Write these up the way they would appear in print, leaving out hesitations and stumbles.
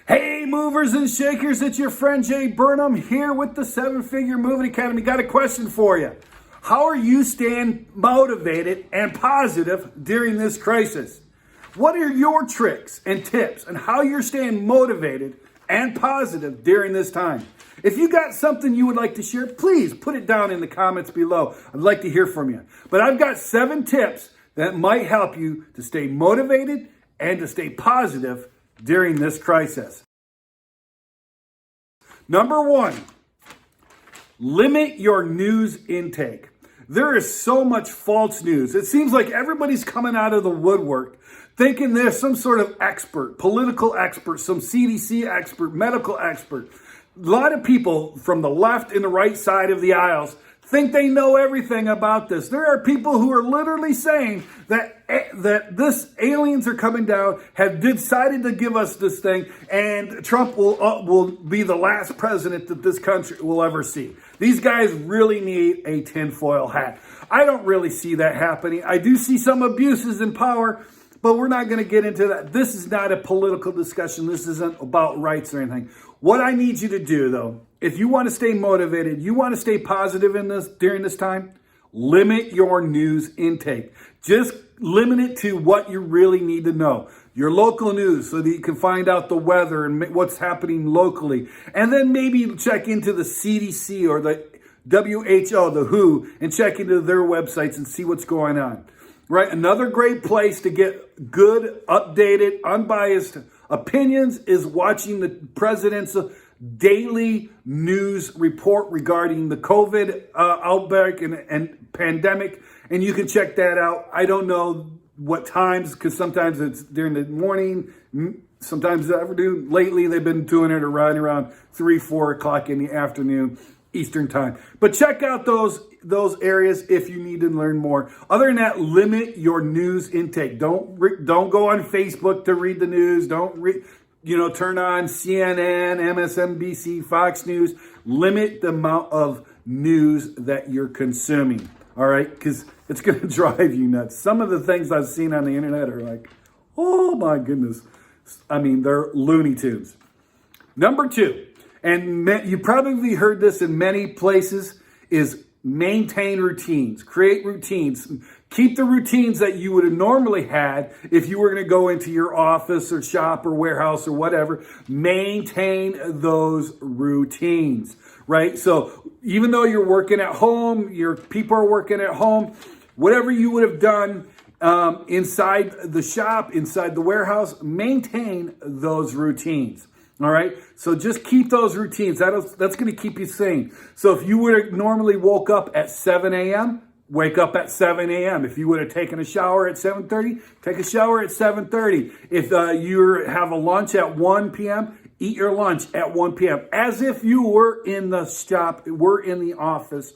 Hey, movers and shakers, it's your friend Jay Burnham here with the Seven Figure Moving Academy. Got a question for you. How are you staying motivated and positive during this crisis? What are your tricks and tips on how you're staying motivated and positive during this time? If you got something you would like to share, please put it down in the comments below. I'd like to hear from you. But I've got 7 tips that might help you to stay motivated and to stay positive during this crisis. Number 1, limit your news intake. There is so much false news. It seems like everybody's coming out of the woodwork thinking they're some sort of expert, political expert, some CDC expert, medical expert. A lot of people from the left and the right side of the aisles think they know everything about this. There are people who are literally saying that this aliens are coming down, have decided to give us this thing, and Trump will be the last president that this country will ever see. These guys really need a tinfoil hat. I don't really see that happening. I do see some abuses in power, but we're not going to get into that. This is not a political discussion. This isn't about rights or anything. What I need you to do, though, if you want to stay motivated, you want to stay positive in this during this time, limit your news intake. Just limit it to what you really need to know. Your local news so that you can find out the weather and what's happening locally. And then maybe check into the CDC or the WHO, the WHO, and check into their websites and see what's going on. Right? Another great place to get good, updated, unbiased opinions is watching the president's daily news report regarding the COVID outbreak and pandemic. And you can check that out. I don't know what times, because sometimes it's during the morning, sometimes the afternoon. Lately, they've been doing it around 3, 4 o'clock in the afternoon, Eastern time. But check out those areas if you need to learn more. Other than that, limit your news intake. Don't go on Facebook to read the news. Don't turn on CNN, MSNBC, Fox News. Limit the amount of news that you're consuming. All right, because it's going to drive you nuts. Some of the things I've seen on the internet are like, oh my goodness. I mean, they're Looney Tunes. Number 2, and you probably heard this in many places, is maintain routines. Create routines. Keep the routines that you would have normally had if you were going to go into your office or shop or warehouse or whatever. Maintain those routines, right? So even though you're working at home, your people are working at home, whatever you would have done inside the shop, inside the warehouse, maintain those routines. All right. So just keep those routines. That's going to keep you sane. So if you would have normally woke up at 7 a.m., wake up at 7 a.m. If you would have taken a shower at 7:30, take a shower at 7:30. If you have a lunch at 1 p.m., eat your lunch at 1 p.m. as if you were in the shop, were in the office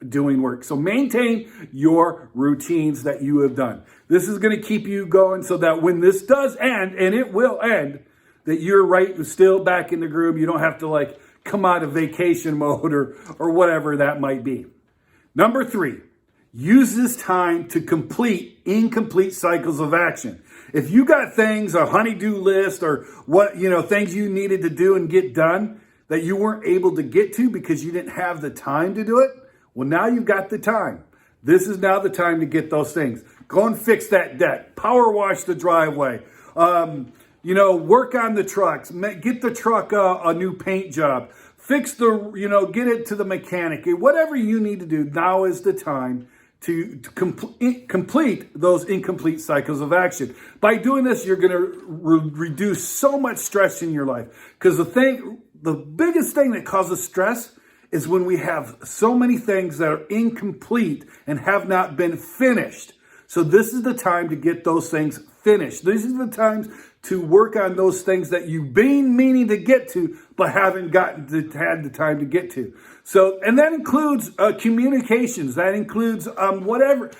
doing work. So maintain your routines that you have done. This is going to keep you going so that when this does end, and it will end, that you're still back in the groove. You don't have to come out of vacation mode or whatever that might be. Number 3, use this time to complete incomplete cycles of action. If you got things, a honey-do list or things you needed to do and get done that you weren't able to get to because you didn't have the time to do it, well, now you've got the time. This is now the time to get those things. Go and fix that deck. Power wash the driveway. Work on the trucks, get the truck a new paint job, fix get it to the mechanic. Whatever you need to do, now is the time to complete those incomplete cycles of action. By doing this, you're going to reduce so much stress in your life. Because the biggest thing that causes stress is when we have so many things that are incomplete and have not been finished. So this is the time to get those things finished. This is the time to work on those things that you've been meaning to get to, but haven't had the time to get to. So, and that includes communications. That includes whatever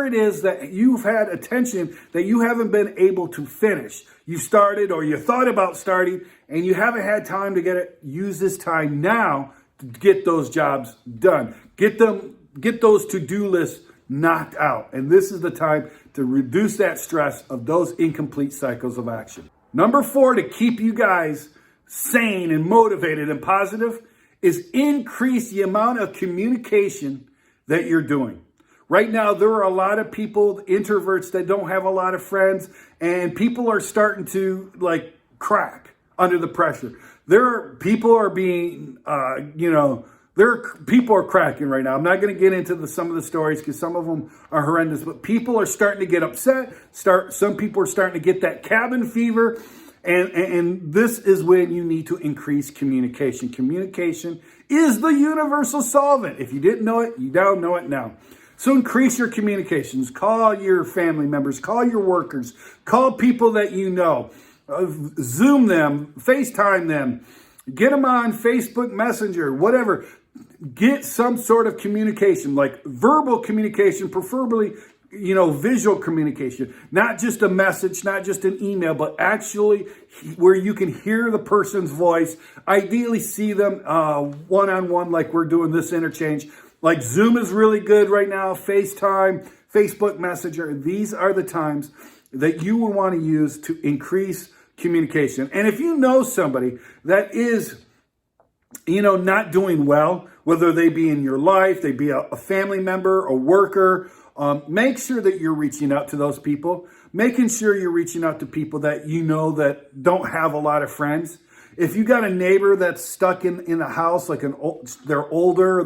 it is that you've had attention that you haven't been able to finish. You started or you thought about starting and you haven't had time to get it. Use this time now to get those jobs done. Get those to-do lists knocked out. And this is the time to reduce that stress of those incomplete cycles of action. Number 4, to keep you guys sane and motivated and positive, is increase the amount of communication that you're doing. Right now, there are a lot of people, introverts, that don't have a lot of friends, and people are starting to crack under the pressure. People are cracking right now. I'm not going to get into some of the stories because some of them are horrendous, but people are starting to get upset. Some people are starting to get that cabin fever. And this is when you need to increase communication. Communication is the universal solvent. If you didn't know it, you now know it now. So increase your communications. Call your family members. Call your workers. Call people that you know. Zoom them. FaceTime them. Get them on Facebook Messenger, whatever. Get some sort of communication, like verbal communication, preferably visual communication, not just a message, not just an email, but actually where you can hear the person's voice, ideally see them one-on-one, like we're doing this interchange. Like Zoom is really good right now, FaceTime, Facebook Messenger. These are the times that you will want to use to increase communication. And if you know somebody that is, not doing well, whether they be in your life, they be a family member, a worker, make sure that you're reaching out to those people, making sure you're reaching out to people that that don't have a lot of friends. If you got a neighbor that's stuck in a house, they're older,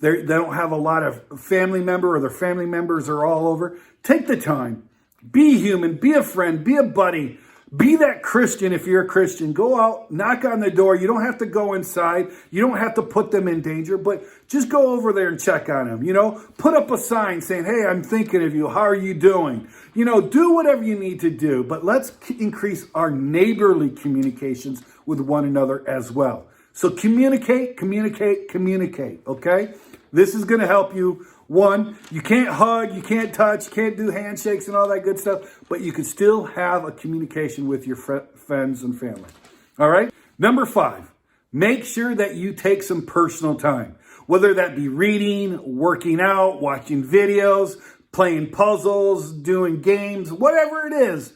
they don't have a lot of family member, or their family members are all over, take the time, be human, be a friend, be a buddy. Be that Christian if you're a Christian. Go out, knock on the door. You don't have to go inside. You don't have to put them in danger, but just go over there and check on them. Put up a sign saying, hey, I'm thinking of you. How are you doing? Do whatever you need to do, but let's increase our neighborly communications with one another as well. So communicate, okay? This is going to help you. One, you can't hug, you can't touch, can't do handshakes and all that good stuff, but you can still have a communication with your friends and family. All right? Number 5, make sure that you take some personal time, whether that be reading, working out, watching videos, playing puzzles, doing games, whatever it is.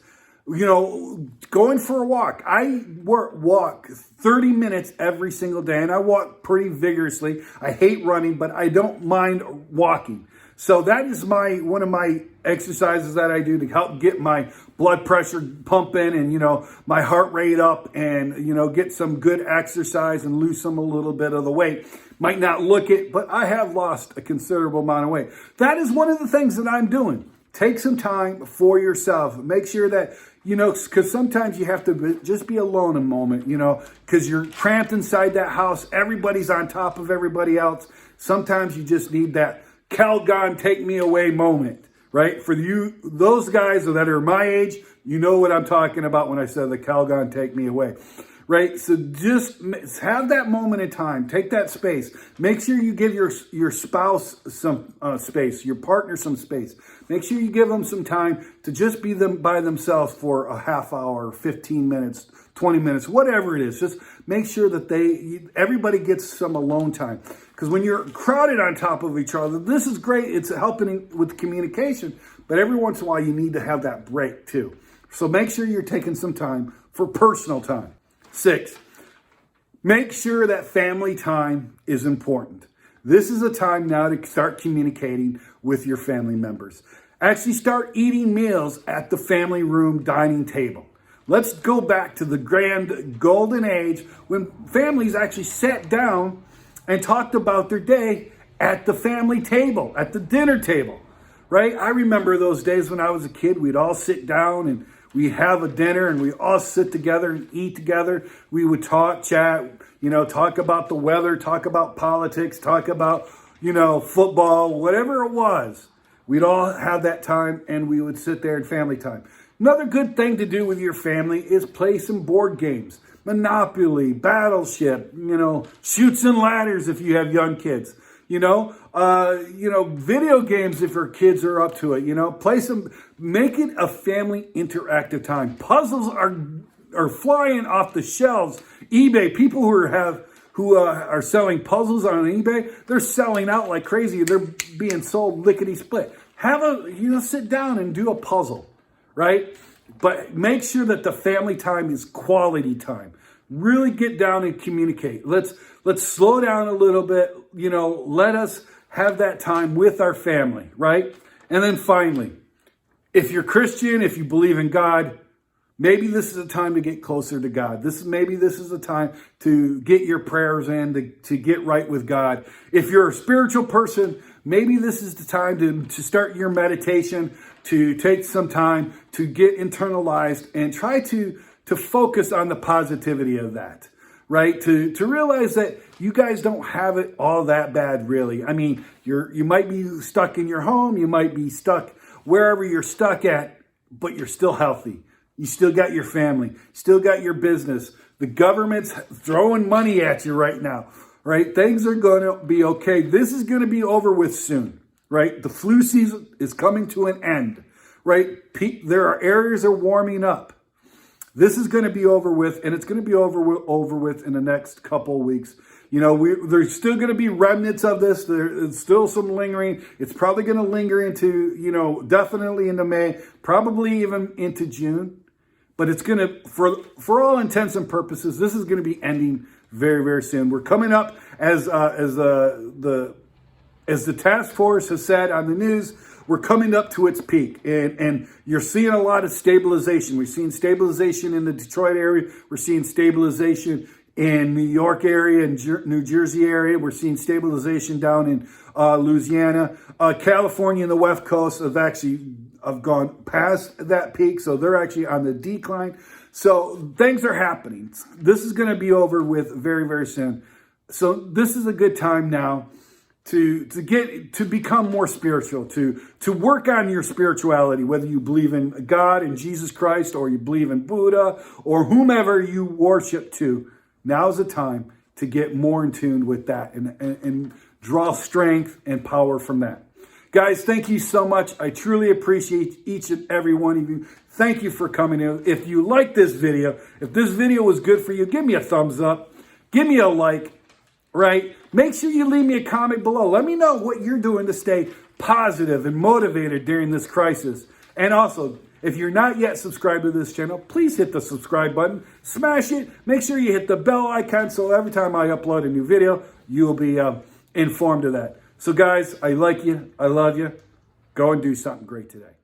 Going for a walk. I walk 30 minutes every single day, and I walk pretty vigorously. I hate running, but I don't mind walking. So that is one of my exercises that I do to help get my blood pressure pumping and, my heart rate up and, get some good exercise and lose a little bit of the weight. Might not look it, but I have lost a considerable amount of weight. That is one of the things that I'm doing. Take some time for yourself. Make sure that, because sometimes you have to just be alone a moment, because you're cramped inside that house. Everybody's on top of everybody else. Sometimes you just need that Calgon take me away moment, right? For those guys that are my age, you know what I'm talking about when I said the Calgon take me away. Right? So just have that moment in time. Take that space. Make sure you give your spouse some space, your partner some space. Make sure you give them some time to just be by themselves for a half hour, 15 minutes, 20 minutes, whatever it is. Just make sure that everybody gets some alone time. Because when you're crowded on top of each other, this is great. It's helping with communication. But every once in a while, you need to have that break too. So make sure you're taking some time for personal time. 6, make sure that family time is important. This is a time now to start communicating with your family members. Actually start eating meals at the family room dining table. Let's go back to the grand golden age when families actually sat down and talked about their day at the family table, at the dinner table, right? I remember those days when I was a kid. We'd all sit down and we have a dinner and we all sit together and eat together. We would talk, chat, talk about the weather, talk about politics, talk about, football, whatever it was. We'd all have that time and we would sit there in family time. Another good thing to do with your family is play some board games. Monopoly, Battleship, Chutes and Ladders if you have young kids. Video games if your kids are up to it, play some, make it a family interactive time. Puzzles are flying off the shelves. eBay, people who are selling puzzles on eBay, they're selling out like crazy. They're being sold lickety split. Sit down and do a puzzle, right? but make sure that the family time is quality time. Really get down and communicate. Let's slow down a little bit. Let us have that time with our family, right? And then finally, if you're Christian, if you believe in God, maybe this is a time to get closer to God. Maybe this is a time to get your prayers in, to get right with God. If you're a spiritual person, maybe this is the time to start your meditation, to take some time to get internalized and try to focus on the positivity of that, right? To realize that you guys don't have it all that bad, really. I mean, you might be stuck in your home, you might be stuck wherever you're stuck at, but you're still healthy. You still got your family, still got your business. The government's throwing money at you right now, right? Things are going to be okay. This is going to be over with soon, right? The flu season is coming to an end, right? There are areas that are warming up. This is going to be over with, and it's going to be over with in the next couple of weeks. There's still going to be remnants of this. There's still some lingering. It's probably going to linger into, definitely into May, probably even into June. But it's going to, for all intents and purposes, this is going to be ending very, very soon. We're coming up, as the task force has said on the news, we're coming up to its peak, and you're seeing a lot of stabilization. We're seeing stabilization in the Detroit area. We're seeing stabilization in New York area and New Jersey area. We're seeing stabilization down in Louisiana. California and the West Coast have gone past that peak, so they're actually on the decline. So things are happening. This is going to be over with very, very soon. So this is a good time now to become more spiritual, to work on your spirituality, whether you believe in God and Jesus Christ, or you believe in Buddha, or whomever you worship to. Now's the time to get more in tune with that and draw strength and power from that. Guys, thank you so much. I truly appreciate each and every one of you. Thank you for coming in. If you like this video, if this video was good for you, give me a thumbs up. Give me a like. Right? Make sure you leave me a comment below. Let me know what you're doing to stay positive and motivated during this crisis. And also, if you're not yet subscribed to this channel, please hit the subscribe button. Smash it. Make sure you hit the bell icon so every time I upload a new video, you'll be informed of that. So guys, I like you. I love you. Go and do something great today.